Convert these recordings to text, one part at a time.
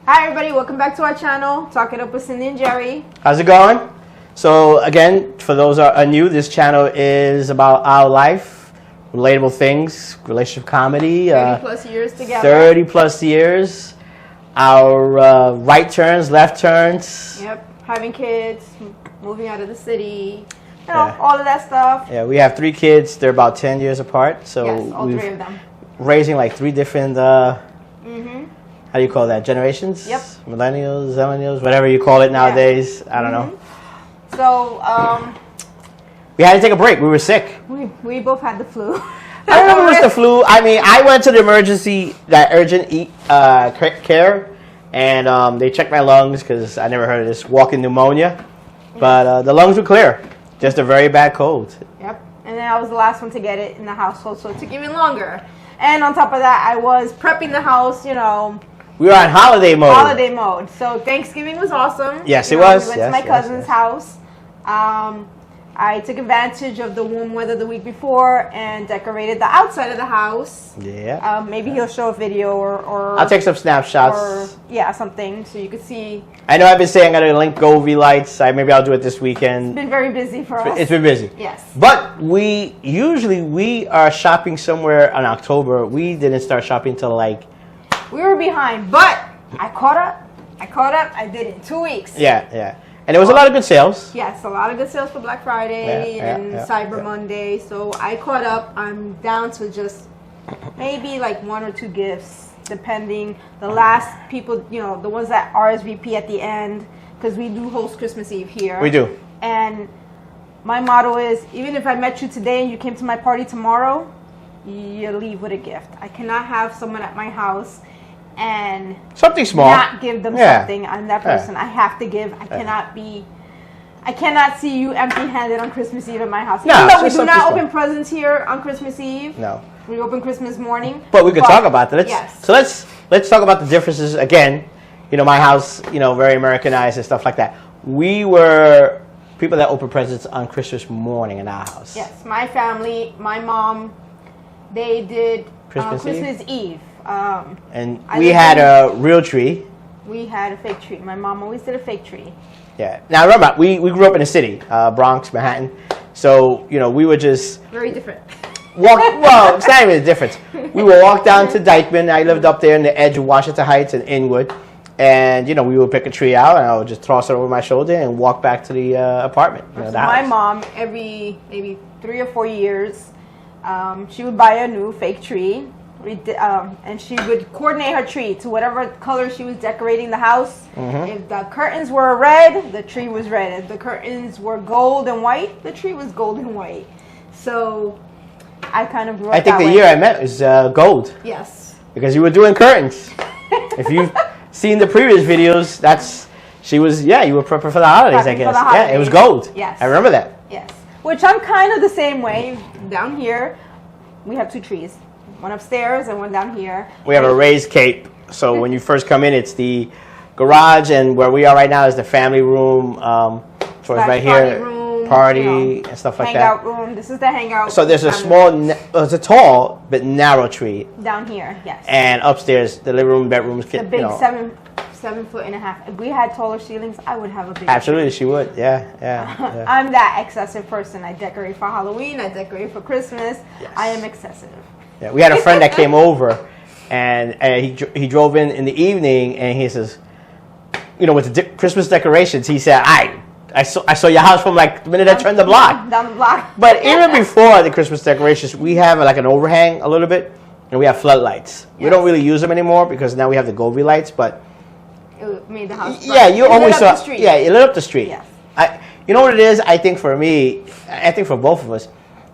Hi everybody, welcome back to our channel, Talk It Up with Cindy and Jerry. How's it going? So again, for those who are new, this channel is about our life, relatable things, relationship comedy. 30 plus years together. 30 plus years. Our right turns, left turns. Yep, having kids, moving out of the city, all of that stuff. Yeah, we have 3 kids. They're about 10 years apart. So yes, all 3 of them. Raising like 3 different, how do you call that, generations? Yep. Millennials, Zillennials, whatever you call it nowadays. I don't know. So, we had to take a break. We were sick. we both had the flu. I don't know if it was the flu. I mean, I went to the urgent care, and they checked my lungs because I never heard of this walking pneumonia. But the lungs were clear. Just a very bad cold. Yep. And then I was the last one to get it in the household, so it took even longer. And on top of that, I was prepping the house, We were on holiday mode. So Thanksgiving was awesome. Yes, it was. We went to my cousin's house. I took advantage of the warm weather the week before and decorated the outside of the house. Yeah. Maybe he'll show a video or I'll take some snapshots. Or, something so you could see. I know I've been saying I'm going to link Govee lights. Maybe I'll do it this weekend. It's been very busy for us. It's been busy. Yes. But we are shopping somewhere in October. We didn't start shopping till We were behind, but I caught up. I did it in 2 weeks. Yeah. And there was a lot of good sales. Yes, a lot of good sales for Black Friday and Cyber Monday. So I caught up. I'm down to just maybe like 1 or 2 gifts, depending. The last people, the ones that RSVP at the end, because we do host Christmas Eve here. We do. And my motto is, even if I met you today and you came to my party tomorrow, you leave with a gift. I cannot have someone at my house and something small, not give them something. I'm that person. I have to give. I cannot see you empty-handed on Christmas Eve at my house. No, Even though we do not open presents here on Christmas Eve. No, we open Christmas morning. But we could talk about that. Yes. So let's talk about the differences again. My house, very Americanized and stuff like that. We were people that open presents on Christmas morning in our house. Yes, my family, my mom, they did Christmas Eve. And we had a real tree. We had a fake tree. My mom always did a fake tree. Yeah. Now remember, we grew up in the city, Bronx, Manhattan. So we would just very different. Well, it's not even a difference. We would walk down to Dykeman. I lived up there in the edge of Washington Heights and Inwood, and we would pick a tree out, and I would just toss it over my shoulder and walk back to the apartment. So my mom, every maybe 3 or 4 years, she would buy a new fake tree. And she would coordinate her tree to whatever color she was decorating the house. If the curtains were red, the tree was red. If the curtains were gold and white, the tree was gold and white. So I kind of grew up I think that the way. year I met was gold. Yes. Because you were doing curtains. If you've seen the previous videos, you were prepping for the holidays, I guess. Yeah, it was gold. Yes. I remember that. Yes. Which I'm kind of the same way. Down here, we have 2 trees. One upstairs and one down here. We have a raised cape. So when you first come in, it's the garage, and where we are right now is the family room. So it's right here, party and stuff like that. Hangout room. This is the hangout. So there's a it's a tall but narrow tree. Down here, yes. And upstairs, the living room, bedrooms. The big 7'1.5". If we had taller ceilings, I would have a big. Absolutely, she would. Yeah. I'm that excessive person. I decorate for Halloween. I decorate for Christmas. Yes. I am excessive. Yeah, we had a friend that came over, and he drove in the evening, and he says, with the Christmas decorations, he said, I saw your house from the minute I turned the block. Down the block. But even before the Christmas decorations, we have an overhang a little bit, and we have floodlights. Yes. We don't really use them anymore because now we have the Govee lights, but it made the house. Yeah, you always saw. Yeah, it lit up the street. Yes. You know what it is? I think for me, I think for both of us,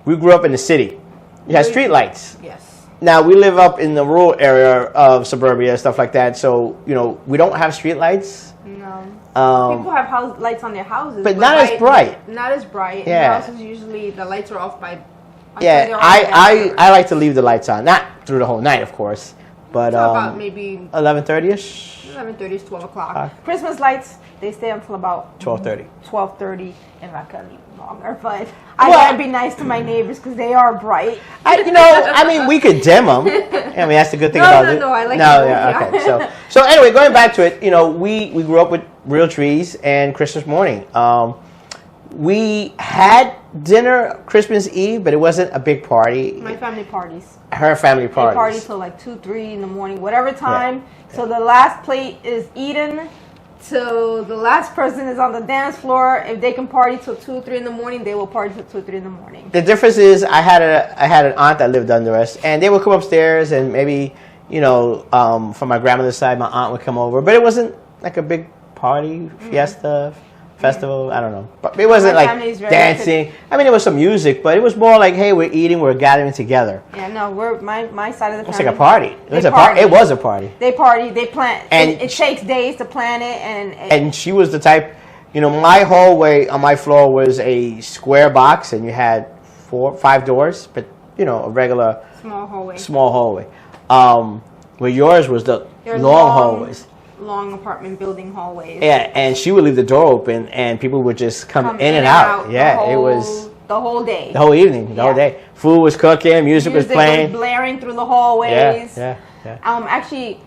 we grew up in the city. You had street lights. Yes. Now we live up in the rural area of suburbia, stuff like that. So we don't have street lights. No. People have lights on their houses, but not as bright. Not as bright. Yeah. In houses usually the lights are off by. Yeah, I like to leave the lights on, not through the whole night, of course, But So about maybe 11:30ish, 11:30 to 12 o'clock. Christmas lights, they stay until about 12:30. 12:30, if I can leave longer. But I gotta be nice to my neighbors because they are bright. I mean, we could dim them. I mean, that's the good thing about it. No, I like no, it. yeah, okay. So anyway, going back to it, we grew up with real trees and Christmas morning. We had dinner Christmas Eve, but it wasn't a big party. My family parties. Her family parties. They party till like 2, 3 in the morning, whatever time. Yeah. So the last plate is eaten. So the last person is on the dance floor. If they can party till 2, 3 in the morning, they will party till 2, 3 in the morning. The difference is I had an aunt that lived under us, and they would come upstairs, and maybe from my grandmother's side, my aunt would come over, but it wasn't like a big party fiesta. Festival, I don't know, but it wasn't like dancing. I mean, it was some music, but it was more like, hey, we're eating, we're gathering together. Yeah, no, we're my side of the family. It's like a party. It was a party. They party. They plan, and it takes days to plan it, and she was the type. My hallway on my floor was a square box, and you had 4, 5 doors, but a regular small hallway. Where yours was the long hallways. Long apartment building hallways. Yeah, and she would leave the door open, and people would just come in and out. Yeah, it was the whole day, the whole evening, the whole day. Food was cooking, music was playing, was blaring through the hallways. Yeah. Actually,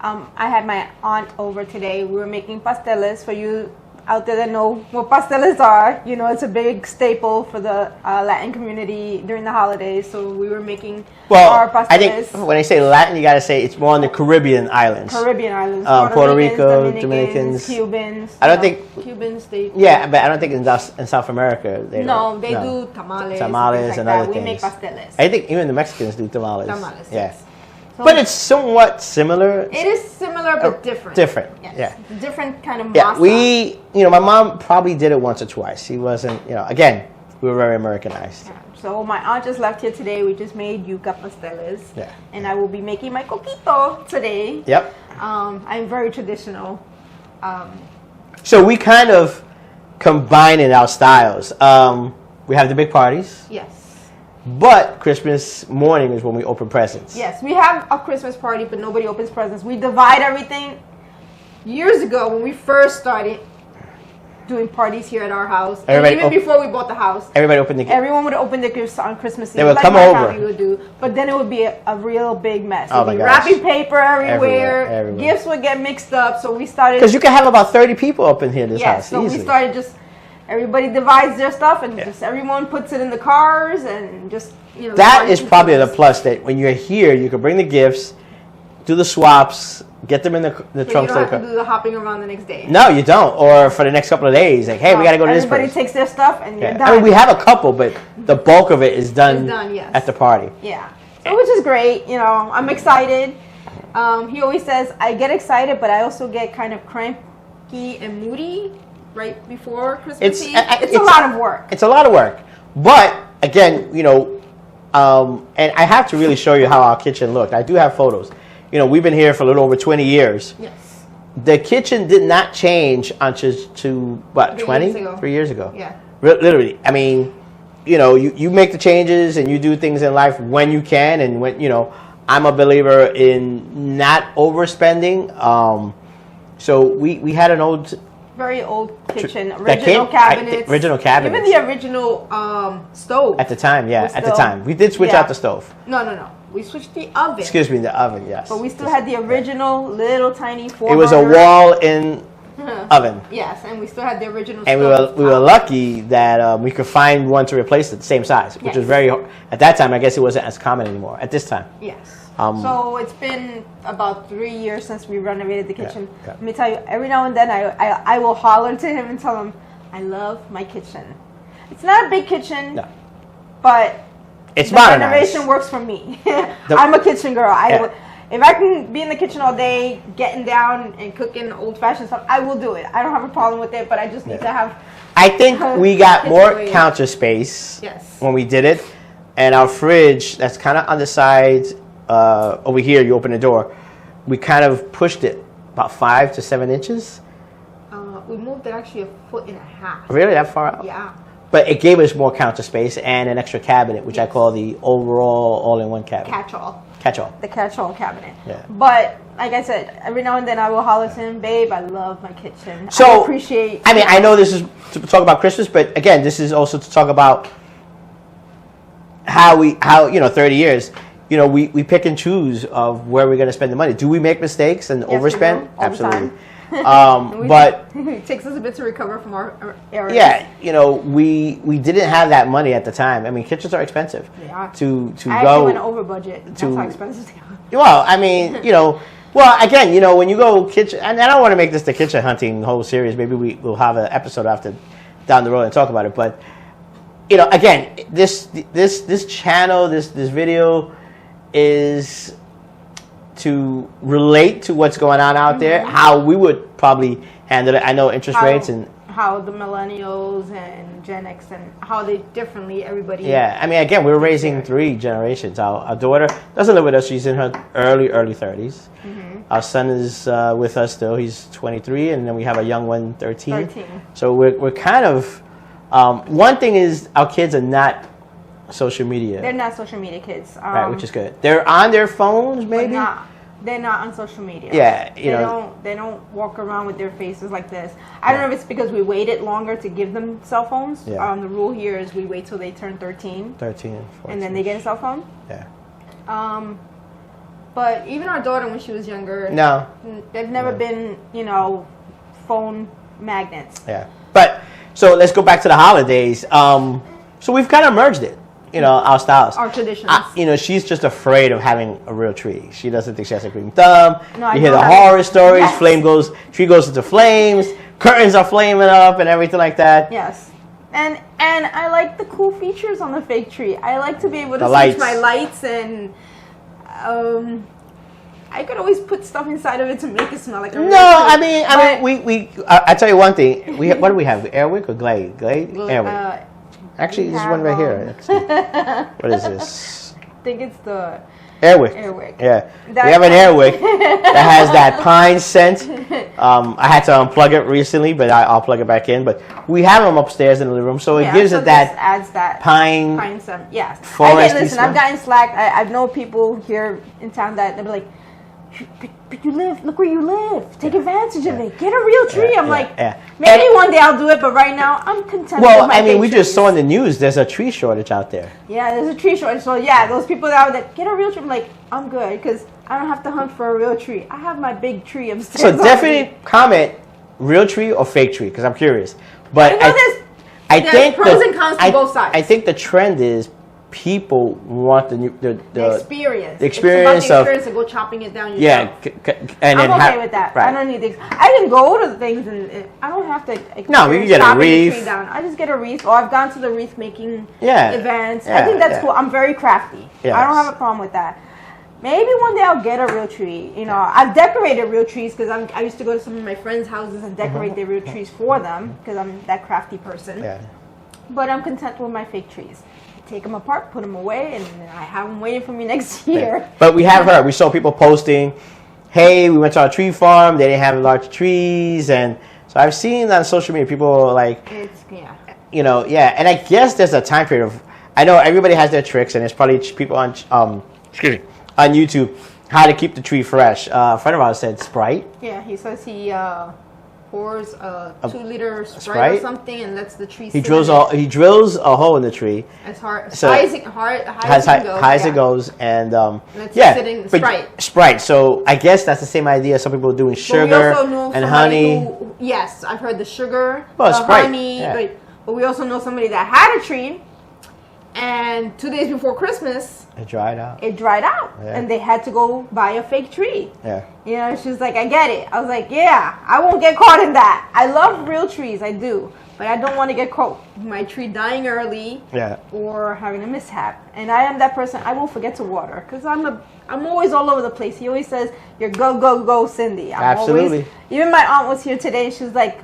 I had my aunt over today. We were making pasteles. For you out there that know what pasteles are, it's a big staple for the Latin community during the holidays. So we were making our pasteles. I think when I say Latin, you got to say it's more on the Caribbean islands. Puerto Rico, Dominicans, Cubans. I don't think Cubans. Yeah, but I don't think in South America they do tamales. Tamales and other things. We make pasteles. I think even the Mexicans do tamales. Tamales. Yeah. Yes. But it's somewhat similar. It is similar, but different. Different, yes. Yeah. Different kind of masa. Yeah, my mom probably did it once or twice. She wasn't, again, we were very Americanized. Yeah. So my aunt just left here today. We just made yuca pasteles. Yeah. And I will be making my coquito today. Yep. I'm very traditional. So we kind of combine in our styles. We have the big parties. Yes. But Christmas morning is when we open presents. Yes, we have a Christmas party, but nobody opens presents. We divide everything. Years ago, when we first started doing parties here at our house, and even before we bought the house, everyone would open their gifts on Christmas Eve. They would come over. My family would do, but then it would be a real big mess. Oh There'd be wrapping paper everywhere. Gifts would get mixed up, so we started. Because you can have about 30 people up in here in this house. So easily. We started just. Everybody divides their stuff and just everyone puts it in the cars and just That is probably the plus, that when you're here, you can bring the gifts, do the swaps, get them in the trunks. You don't have to do the hopping around the next day. No, you don't. Or for the next couple of days, like, hey, we got to go to this place. Everybody takes their stuff and you're done. I mean, we have a couple, but the bulk of it is done, yes. at the party. Yeah, so, which is great. I'm excited. He always says, I get excited, but I also get kind of cranky and moody right before Christmas Eve. It's a lot of work. It's a lot of work. But, again, and I have to really show you how our kitchen looked. I do have photos. We've been here for a little over 20 years. Yes. The kitchen did not change until, 3 years ago. Yeah. Literally. I mean, you make the changes and you do things in life when you can, and when, I'm a believer in not overspending. So we had an very old kitchen, original cabinets. Original cabinets. Even the original stove. At the time, at the time. We did switch out the stove. No. We switched the oven. Excuse me, the oven, yes. But we still had the original little tiny 4-burner. It was a wall-in oven. Yes, and we still had the original and stove. we were lucky that we could find one to replace it the same size, which was very, at that time, I guess it wasn't as common anymore. At this time. Yes. So it's been about 3 years since we renovated the kitchen. Yeah. Let me tell you, every now and then I will holler to him and tell him, I love my kitchen. It's not a big kitchen, but it's the modernized. renovation works for me. I'm a kitchen girl. If I can be in the kitchen all day, getting down and cooking old-fashioned stuff, I will do it. I don't have a problem with it, but I just need to have. I think we got more counter space when we did it, and our fridge that's kind of on the side. Over here, you open the door. We kind of pushed it about 5 to 7 inches. We moved it actually 1.5 feet. Really, that far out? Yeah. But it gave us more counter space and an extra cabinet, which I call the overall all-in-one cabinet. Catch-all. Catch-all. The catch-all cabinet. Yeah. But like I said, every now and then I will holler to him, babe, I love my kitchen. So, I appreciate. I mean, I know this is to talk about Christmas, but again, this is also to talk about how 30 years, we pick and choose of where we're going to spend the money. Do we make mistakes and overspend? We do, all the time. Absolutely. But it takes us a bit to recover from our errors. yeah, we didn't have that money at the time. I mean, kitchens are expensive. Yeah. To I go actually went over budget. That's how expensive they are. Well, I mean, well, again, when you go kitchen, and I don't want to make this the kitchen hunting whole series. Maybe we'll have an episode after down the road and talk about it. But again, this channel, this video is to relate to what's going on out there, how we would probably handle it. I know interest rates and how the millennials and Gen X and how they differently everybody. Yeah, I mean, again, we're raising 3 generations. Our daughter doesn't live with us; she's in her early 30s. Our son is with us still; he's 23, and then we have a young one, 13. So we're kind of one thing is our kids are not social media. They're not social media kids, right? Which is good. They're on their phones, maybe. They're not on social media. Yeah, they don't walk around with their faces like this. I don't know if it's because we waited longer to give them cell phones. Yeah. The rule here is we wait till they turn 13. 13 and 14. And then they get a cell phone. Yeah. But even our daughter, when she was younger, they've never been, phone magnets. Yeah. But so let's go back to the holidays. So we've kind of merged it. Our styles. Our traditions. She's just afraid of having a real tree. She doesn't think she has a green thumb. No, you hear the horror stories. Yes. Tree goes into flames. Curtains are flaming up and everything like that. Yes. And I like the cool features on the fake tree. I like to be able to switch my lights and I could always put stuff inside of it to make it smell like a real tree. I tell you one thing. What do we have? Airwick or Glade? Airwick. Actually, there's one right here. What is this? I think it's the Airwick. Yeah. We have an Airwick that has that pine scent. I had to unplug it recently, but I'll plug it back in. But we have them upstairs in the living room, so it gives it that adds that pine scent. Yes. Listen, I've gotten slack. I've known people here in town that they'll be like, but you live, look where you live. Take advantage of it. Get a real tree. I'm like, maybe one day I'll do it, but right now I'm content with my we just saw in the news there's a tree shortage out there. Yeah, there's a tree shortage. So those people that get a real tree, I'm like, I'm good because I don't have to hunt for a real tree. I have my big tree upstairs. So definitely comment real tree or fake tree because I'm curious. But I think pros and cons to both sides. I think the trend is people want the experience. The experience it's about the experience of go chopping it down yourself. Yeah, and I'm okay with that. Right. I don't need the. I can go to things and I don't have to. No, we can get a wreath. Tree down. I just get a wreath, or I've gone to the wreath making events. I think that's cool. I'm very crafty. Yes. I don't have a problem with that. Maybe one day I'll get a real tree. I've decorated real trees because I used to go to some of my friends' houses and decorate their real trees for them because I'm that crafty person. Yeah. But I'm content with my fake trees. Take them apart, put them away, and I have them waiting for me next year. Yeah. But we have heard, we saw people posting, hey, we went to our tree farm, they didn't have large trees, and so I've seen on social media people like, and I guess there's a time period of, I know everybody has their tricks, and there's probably people on YouTube, how to keep the tree fresh. A friend of ours said Sprite. Yeah, he says he pours a 2-liter Sprite or something and lets the tree sit. He drills a hole in the tree. As high as it goes, and sit in Sprite. Sprite. So I guess that's the same idea. Some people are doing sugar and honey. Yes, I've heard the sugar, Sprite. honey. Yeah. But we also know somebody that had a tree, and 2 days before Christmas, it dried out. And they had to go buy a fake tree. Yeah. She was like, I get it. I was like, yeah, I won't get caught in that. I love real trees, I do. But I don't want to get caught with my tree dying early or having a mishap. And I am that person, I won't forget to water because I'm always all over the place. He always says, you're go, Cindy. Absolutely. Even my aunt was here today and she was like,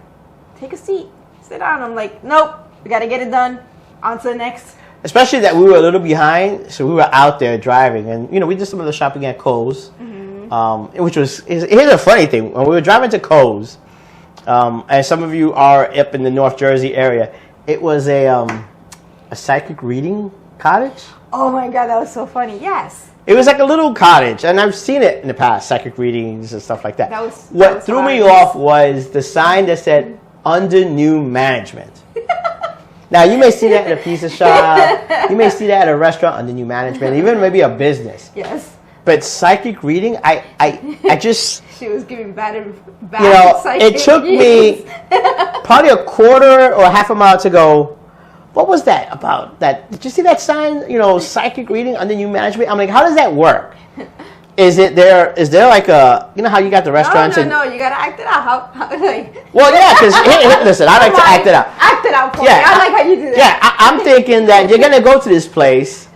take a seat, sit down. I'm like, nope, we got to get it done. On to the next. Especially that we were a little behind, so we were out there driving, and we did some of the shopping at Kohl's, which was. Here's a funny thing: when we were driving to Kohl's, and some of you are up in the North Jersey area, it was a psychic reading cottage. Oh my God, that was so funny! Yes. It was like a little cottage, and I've seen it in the past, psychic readings and stuff like that. What threw me off was the sign that said, under new management. Now, you may see that in a pizza shop. You may see that at a restaurant under new management, even maybe a business. Yes. But psychic reading, I just... She was giving bad it took me probably a quarter or half a mile to go, what was that about? That did you see that sign? Psychic reading under new management. I'm like, how does that work? Is there like a how you got the restaurants? No, you gotta act it out. Well, yeah, because listen, I like to act it out. Act it out for me. I like how you do that. Yeah, I'm thinking that you're gonna go to this place,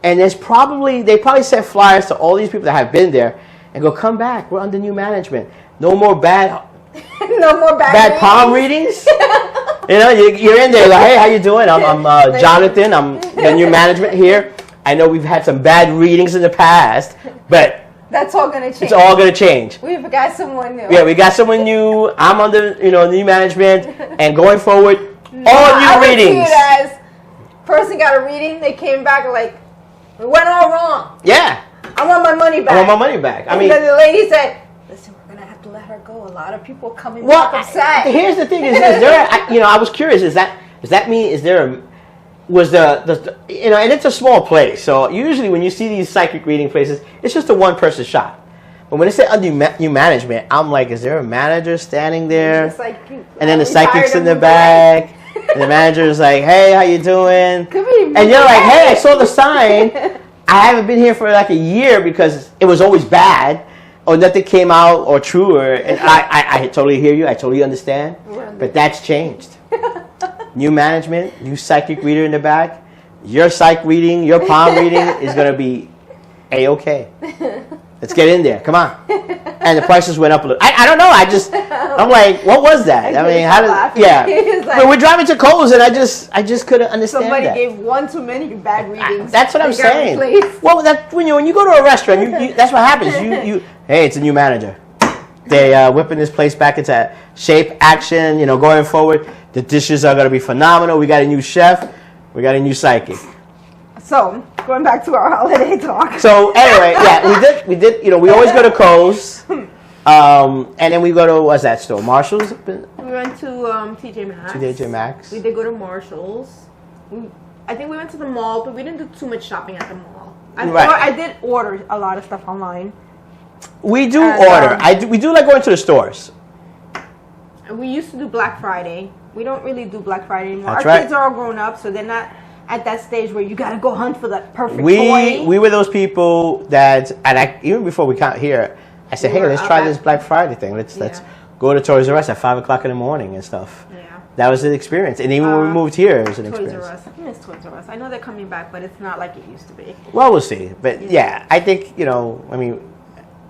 and they probably sent flyers to all these people that have been there, and go, come back. We're under new management. No more bad. No more bad palm readings. You're in there like, hey, how you doing? I'm Jonathan. I'm the new management here. I know we've had some bad readings in the past, but that's all gonna change. It's all gonna change. We've got someone new. Yeah, we got someone new. I'm under new management, and going forward, all new readings. As person got a reading, they came back like, it went all wrong. Yeah. I want my money back. I want my money back. I mean, the lady said, listen, we're gonna have to let her go. A lot of people coming back upset. Here's the thing: is there? I was curious. Does that mean? Is there a? Was the and it's a small place, so usually when you see these psychic reading places, it's just a one-person shop. But when they say under new management, I'm like, is there a manager standing there? And then the psychic's in the back, and the manager's like, hey, how you doing? And you're like, hey, I saw the sign. I haven't been here for like a year because it was always bad, or nothing came out or true, and I totally hear you, I totally understand, but that's changed. New management, new psychic reader in the back. Your psych reading, your palm reading is going to be A-okay. Let's get in there. Come on. And the prices went up a little. I don't know. I'm like, what was that? I mean, how did... Yeah. Like, we're driving to Kohl's, and I just couldn't understand somebody that. gave one too many bad readings. That's what I'm saying. Well, when you go to a restaurant, that's what happens. Hey, it's a new manager. They whipping this place back into shape, action, going forward. The dishes are going to be phenomenal. We got a new chef. We got a new psychic. So, going back to our holiday talk. So, anyway, yeah, we did, we always go to Kohl's. And then we go to, what's that store? Marshall's? We went to TJ Maxx. TJ Maxx. We did go to Marshall's. I think we went to the mall, but we didn't do too much shopping at the mall. I did order a lot of stuff online. We do order. We do like going to the stores. We used to do Black Friday. We don't really do Black Friday anymore. That's Our right. kids are all grown up, so they're not at that stage where you gotta go hunt for that perfect toy. We were those people that, and even before we got here, I said, hey, let's try this Black Friday thing. Let's go to Toys R Us at 5 o'clock in the morning and stuff. Yeah. That was an experience. And even when we moved here, it was an experience. Toys R Us. I miss Toys R Us. I know they're coming back, but it's not like it used to be. Well, we'll see. But yeah, I think, I mean,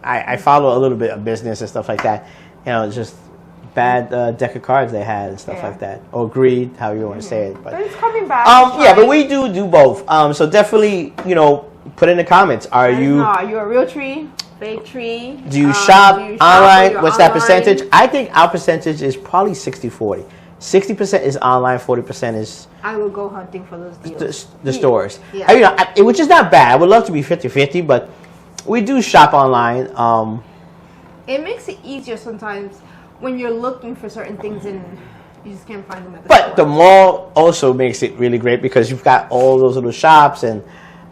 I follow a little bit of business and stuff like that. It's just bad deck of cards they had and stuff like that, or greed, however you want to say it. But it's coming back. But we do both. So definitely, put in the comments. Are you a real tree, fake tree? Do you shop online? What's that percentage? I think our percentage is probably 60-40. 60% is online, 40% is. I will go hunting for those deals. The stores. Yeah. Which is not bad. I would love to be 50-50, but we do shop online. It makes it easier sometimes when you're looking for certain things and you just can't find them at the store. But the mall also makes it really great because you've got all those little shops, and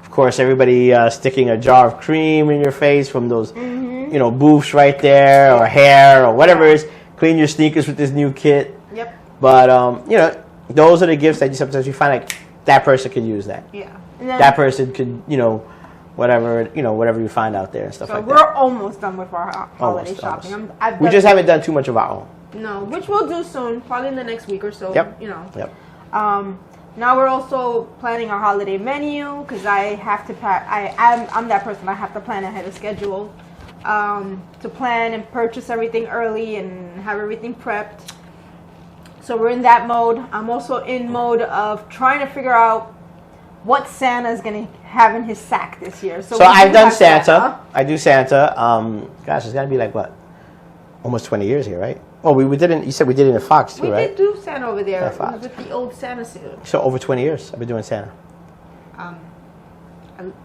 of course everybody sticking a jar of cream in your face from those booths right there, or hair, or whatever it is. Clean your sneakers with this new kit. Yep. But those are the gifts that sometimes you find like that person could use that. Yeah. That person could whatever you find out there and stuff like that. So we're almost done with our holiday shopping. We just haven't done too much of our own. No, which we'll do soon, probably in the next week or so. Yep. Yep. Now we're also planning our holiday menu because I have to. I'm that person. I have to plan ahead of schedule to plan and purchase everything early and have everything prepped. So we're in that mode. I'm also in mode of trying to figure out what Santa is going to have in his sack this year. So I've done Santa. I do Santa. Gosh, it's got to be like what? Almost 20 years here, right? Oh, we did it. You said we did it in Fox too, right? We did do Santa over there. It was with the old Santa suit. So over 20 years, I've been doing Santa.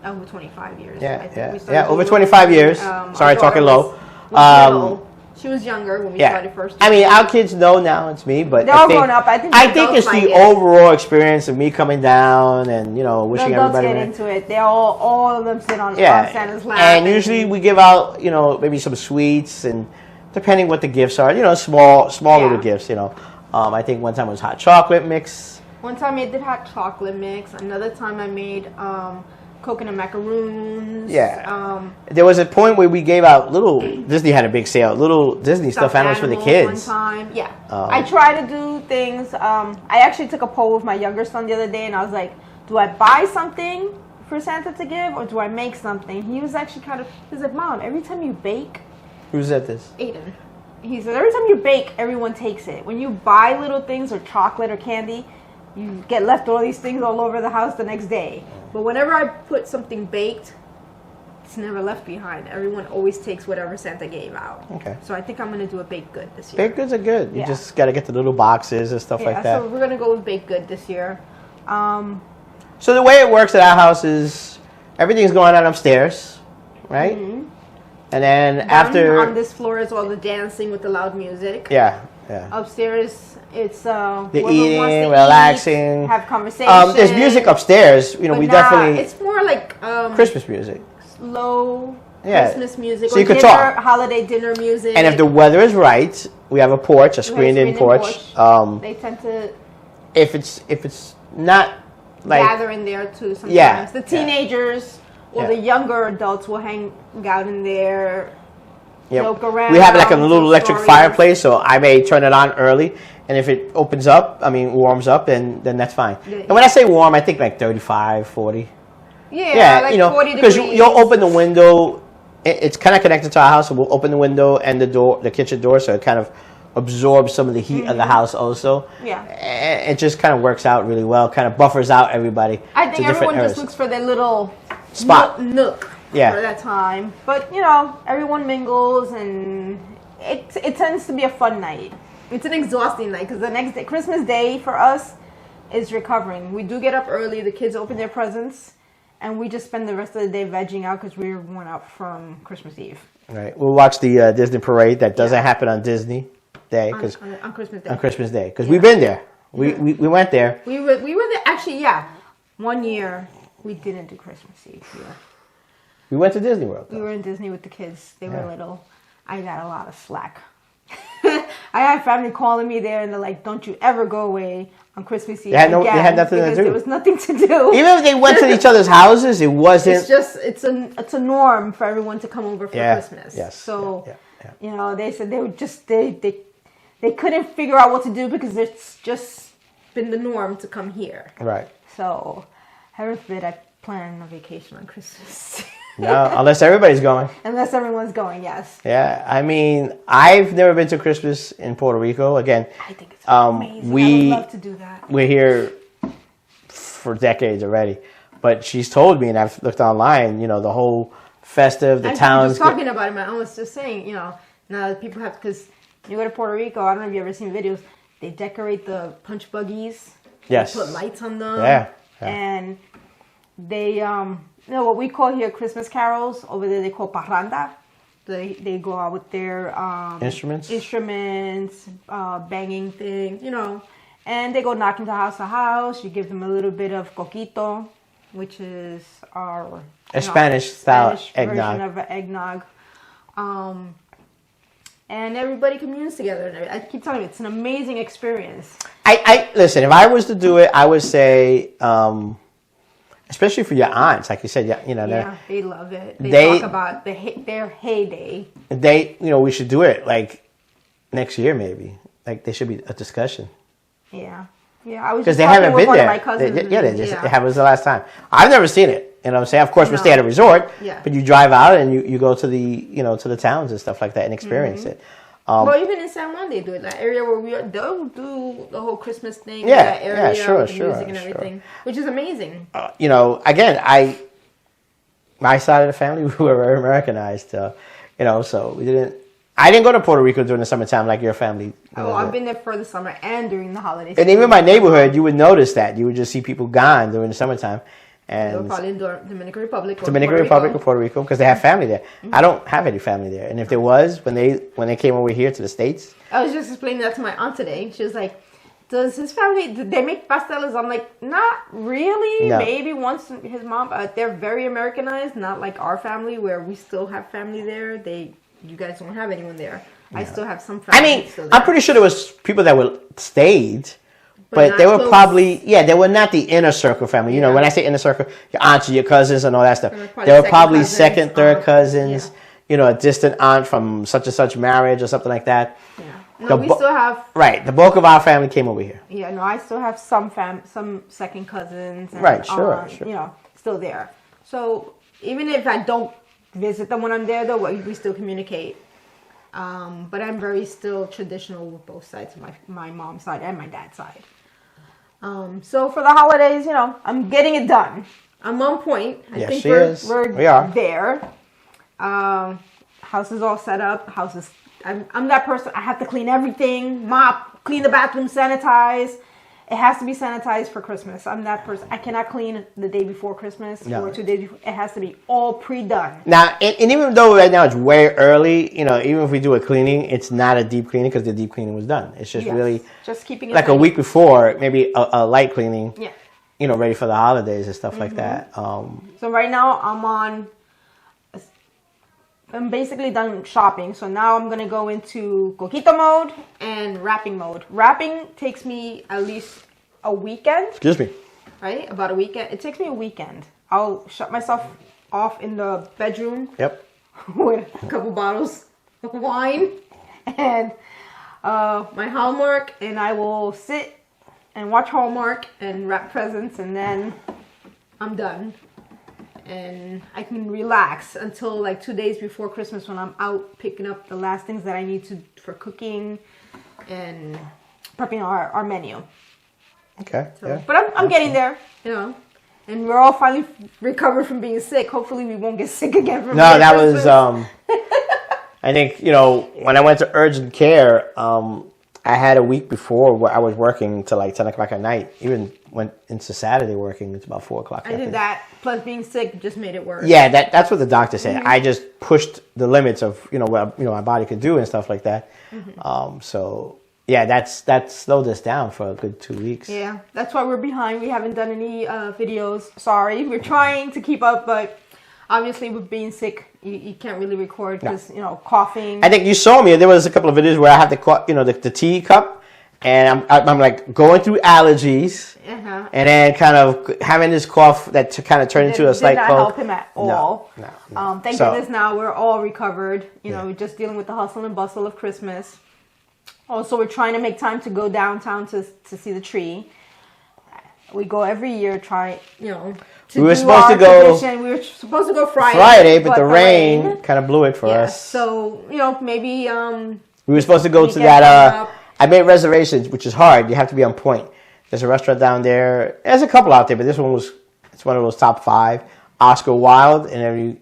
over 25 years. Yeah, I think yeah, we started yeah. Over doing 25 it years. when, Sorry, our talking daughter low. was little. She was younger when we started first. I mean, our kids know now it's me, but they're all grown up. I think it's the overall experience of me coming down and wishing the adults everybody. get into it. They all of them sit on Santa's lap. And usually we give out maybe some sweets and depending what the gifts are, small little gifts. I think one time it was hot chocolate mix. One time I did hot chocolate mix. Another time I made coconut macaroons. Yeah. There was a point where we gave out Disney had a big sale, little Disney stuffed animals for the kids. One time, yeah. I try to do things. I actually took a poll with my younger son the other day, and I was like, do I buy something for Santa to give, or do I make something? He was actually he's like, Mom, every time you bake. Who said this? Aiden. He said, every time you bake, everyone takes it. When you buy little things or chocolate or candy, you get left all these things all over the house the next day. But whenever I put something baked, it's never left behind. Everyone always takes whatever Santa gave out. Okay. So I think I'm going to do a baked good this year. Baked goods are good. You just got to get the little boxes and stuff like that. So we're going to go with baked good this year. So the way it works at our house is everything's going on upstairs, right? Mm-hmm. And then after... on this floor is all the dancing with the loud music. Yeah. Upstairs, it's the eating, relaxing, have conversations. There's music upstairs. We definitely. It's more like Christmas music. Slow Christmas music. So you could talk. Holiday dinner music. And if the weather is right, we have a porch, a screened-in porch. They tend to. If it's not like gather in there too. Sometimes. Yeah. The teenagers or the younger adults will hang out in there. Yep. Joke around. We have like a little electric fireplace, so I may turn it on early. And if it warms up, then that's fine. Yeah. And when I say warm, I think like 35, 40. Yeah, like 40 degrees. Because you'll open the window. It's kind of connected to our house, so we'll open the window and the kitchen door, so it kind of absorbs some of the heat of the house also. Yeah. And it just kind of works out really well, kind of buffers out everybody. I think everyone just looks for their little spot. Nook. For that time. But, everyone mingles and it tends to be a fun night. It's an exhausting night because the next day, Christmas Day for us is recovering. We do get up early. The kids open their presents and we just spend the rest of the day vegging out because we're worn out from Christmas Eve. Right. We'll watch the Disney parade. That doesn't happen on Disney Day. On Christmas Day. On Christmas Day. Because we've been there. We went there. We were there. Actually, one year we didn't do Christmas Eve here. We went to Disney World. We were in Disney with the kids. They were little. I got a lot of slack. I had family calling me there, and they're like, "Don't you ever go away on Christmas Eve again?" They had nothing to do. There was nothing to do. Even if they went to each other's houses, it wasn't. It's a norm for everyone to come over for Christmas. Yes. So, they said they would just they couldn't figure out what to do because it's just been the norm to come here. Right. So, heaven forbid I plan a vacation on Christmas. No, unless everybody's going. Unless everyone's going, yes. Yeah, I mean, I've never been to Christmas in Puerto Rico. Again, I think it's amazing. I would love to do that. We're here for decades already. But she's told me, and I've looked online, the whole festive, the towns. I was talking about it. My aunt was just saying, now that people have, because you go to Puerto Rico, I don't know if you've ever seen videos, they decorate the punch buggies. Yes. They put lights on them. Yeah. And they, what we call here Christmas carols, over there they call parranda. They go out with their instruments, banging things, and they go knocking to house. You give them a little bit of coquito, which is our Spanish style version of eggnog. And everybody communes together. I keep telling you, it's an amazing experience. I listen. If I was to do it, I would say. Especially for your aunts, like you said, they love it. They talk about their heyday. We should do it like next year, maybe. Like there should be a discussion. Yeah. I was because they haven't been there. It was the last time. I've never seen it. You know what I'm saying? Of course, we stay at a resort, but you drive out and you go to the towns and stuff like that and experience it. Well, even in San Juan, they do it. That area where they'll do the whole Christmas thing. That area sure, with the music and everything, which is amazing. Again, my side of the family, we were very Americanized. So we didn't. I didn't go to Puerto Rico during the summertime like your family. I've been there for the summer and during the holidays. And even my neighborhood, you would notice that you would just see people gone during the summertime, They were And probably in Dominican Republic or Dominican Puerto Republic Rico. or Puerto Rico because they have family there. I don't have any family there, and if there was, when they came over here to the States, I was just explaining that to my aunt today. She was like, "Does his family? Did they make pasteles?" I'm like, "Not really. No. Maybe once his mom. They're very Americanized, not like our family where we still have family there. You guys don't have anyone there. I still have some family. I mean, still there. I'm pretty sure there was people that were stayed, But but not they were close. probably they were not the inner circle family. You know, Yeah. when I say inner circle, your aunts and your cousins and all that stuff. They were They were second probably cousins, second, third or- cousins. yeah. You know, a distant aunt from such and such marriage or something like that. Yeah. No, The we bu- still have. Right. The bulk of our family came over here. Yeah, no, I still have some second cousins. And Right, sure, aunts, sure. You know, still there. So even if I don't visit them when I'm there, though, we still communicate. But I'm very still traditional with both sides of my mom's side and my dad's side. So for the holidays, you know, I'm getting it done. I'm on point. I Yes, think she is. We are. there. House is all set up. I'm that person. I have to clean everything, mop, clean the bathroom, sanitize. It has to be sanitized for Christmas. I'm that person. I cannot clean the day before Christmas No. or 2 days before. It has to be all pre-done. Now, and even though right now it's way early, you know, even if we do a cleaning, it's not a deep cleaning because the deep cleaning was done. It's just Yes. really Just keeping it like a tidy. week before, maybe a light cleaning. Yeah. You know, ready for the holidays and stuff like that. So right now I'm basically done shopping. So now I'm going to go into coquito mode and wrapping mode. Wrapping takes me at least a weekend, Excuse me. right? About a weekend. It takes me a weekend. I'll shut myself off in the bedroom Yep. with a couple bottles of wine and my Hallmark, and I will sit and watch Hallmark and wrap presents, and then I'm done. And I can relax until like 2 days before Christmas when I'm out picking up the last things that I need to for cooking and prepping our menu. Okay. So, Yeah. but I'm getting there, you know. And we're all finally recovered from being sick. Hopefully we won't get sick again from No, being that Christmas. was. I think when I went to urgent care, I had a week before where I was working till like 10 o'clock at night. Even went into Saturday working. It's about 4 o'clock. I did that. Plus being sick just made it worse. Yeah, that's what the doctor said. Mm-hmm. I just pushed the limits of what my body could do and stuff like that. Mm-hmm. So yeah, that slowed us down for a good 2 weeks. Yeah, that's why we're behind. We haven't done any videos. Sorry. We're trying to keep up, but obviously with being sick, you can't really record because, coughing. I think you saw me. There was a couple of videos where I have the tea cup, and I'm like going through allergies, Uh-huh. and then kind of having this cough that kind of turned into a slight did not cold. help him at all. No. Thank So- goodness now we're all recovered. Yeah. We're just dealing with the hustle and bustle of Christmas. Also, we're trying to make time to go downtown to see the tree. We go every year, We were supposed to go tradition. We were supposed to go Friday. Friday, but the rain kind of blew it for Yeah, us. so, maybe... We were supposed to go to Weekend that. coming up. I made reservations, which is hard. You have to be on point. There's a restaurant down there. There's a couple out there, but this one it's one of those top 5. Oscar Wilde, and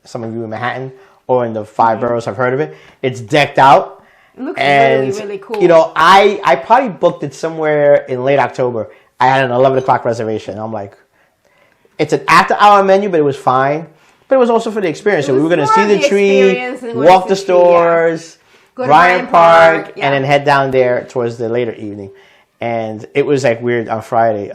some of you in Manhattan or in the 5 boroughs have heard of it. It's decked out. It looks And, really, really cool. I probably booked it somewhere in late October. I had an 11 o'clock reservation. I'm like, it's an after-hour menu, but it was fine. But it was also for the experience. So we were going to see the tree, walk the stores, Go to Bryant Park, yeah. and then head down there towards the later evening. And it was like weird on Friday.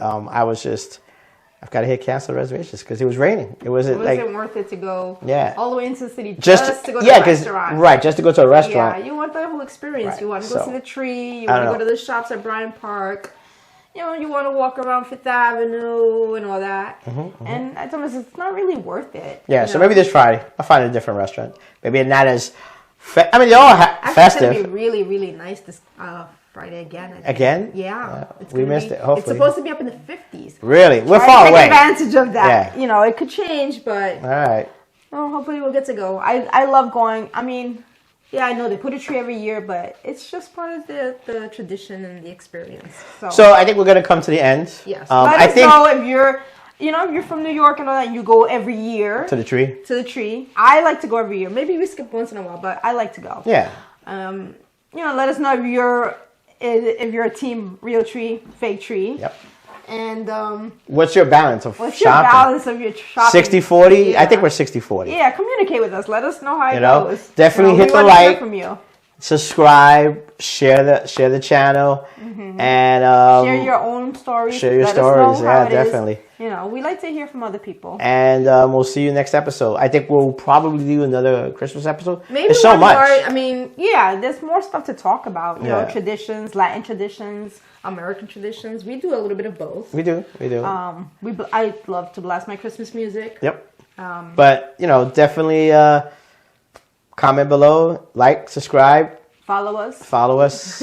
I've got to hit cancel reservations because it was raining. It wasn't worth it to go Yeah. all the way into the city just to go to a 'cause- restaurant. Right, just to go to a restaurant. Yeah, you want the whole experience. Right, You want to go so, see the tree. You I want to don't go to the shops at Bryant Park. You want to walk around Fifth Avenue and all that. And I told myself, it's not really worth it. Yeah, you so know? maybe this Friday I'll find a different restaurant. Maybe not as. They're all Actually, festive. It's going to be really, really nice this Friday again. I think. Again? Yeah. We missed it, hopefully. It's supposed to be up in the 50s. Really, we're Try far to away. take advantage of that. Yeah. It could change, but All right. hopefully we'll get to go. I love going. I mean, yeah, I know they put a tree every year, but it's just part of the tradition and the experience. So I think we're gonna come to the end. Yes. I Let us think know if you're, if you're from New York and all that, you go every year to the tree. to the tree. I like to go every year. Maybe we skip once in a while, but I like to go. Yeah. Let us know if you're a team real tree, fake tree. Yep. And what's your balance of what's your shopping? balance of your shopping? 60-40? Yeah. I think we're 60-40. Yeah, communicate with us. Let us know how it You know, goes. definitely hit we the wanna hear like. from you. Subscribe, share the channel, and Share your own stories. share your Let stories. us know how Yeah, it is. definitely. You know, we like to hear from other people. And we'll see you next episode. I think we'll probably do another Christmas episode. Maybe There's so one much. more. I mean, yeah, there's more stuff to talk about. You know, Yeah. traditions, Latin traditions, American traditions. We do a little bit of both. We do. I love to blast my Christmas music. Yep. But you know, definitely comment below, like, subscribe, Follow us. follow us,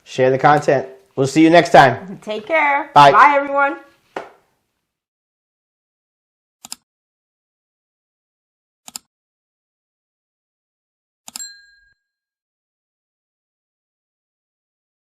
share the content. We'll see you next time. Take care. Bye. Bye, everyone.